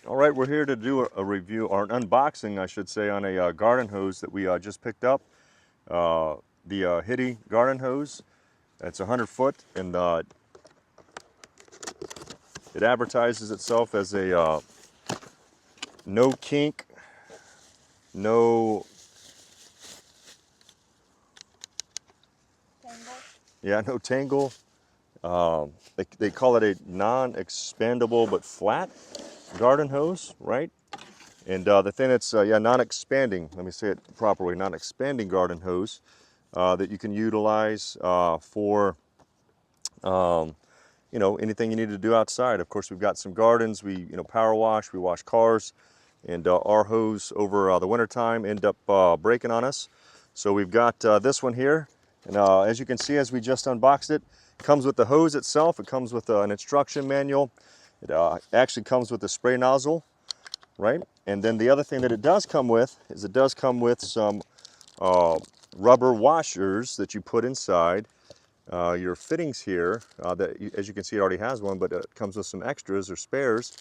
All right, we're here to do a review, or an unboxing, I should say, on a garden hose that we just picked up. The Ahititi garden hose. It's 100 foot, and it advertises itself as a no kink, no, no tangle. They call it a non-expandable but flat garden hose, right? And the thing that's, non-expanding, let me say it properly, non-expanding garden hose that you can utilize for, anything you need to do outside. Of course, we've got some gardens, we, power wash, we wash cars, and our hose over the wintertime end up breaking on us. So we've got this one here, and as you can see, as we just unboxed it, it comes with the hose itself, it comes with an instruction manual, it actually comes with a spray nozzle, right? And then the other thing that it does come with is it does come with some rubber washers that you put inside your fittings here. As you can see, it already has one, but it comes with some extras or spares.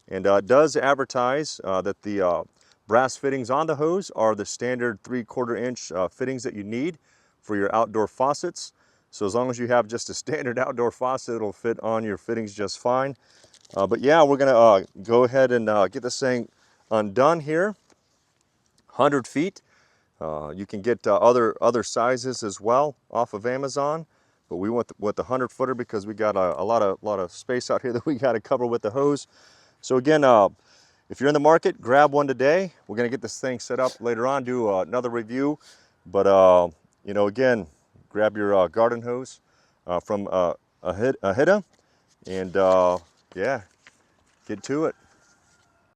And it does advertise that the brass fittings on the hose are the standard 3/4 inch fittings that you need for your outdoor faucets. So as long as you have just a standard outdoor faucet, it'll fit on your fittings just fine. But yeah, we're gonna go ahead and get this thing undone here. 100 feet. You can get other sizes as well off of Amazon, but we went with the 100 footer because we got a lot of space out here that we got to cover with the hose. So again, if you're in the market, grab one today. We're gonna get this thing set up later on, do another review. But again, grab your garden hose from Ahititi, and yeah, get to it.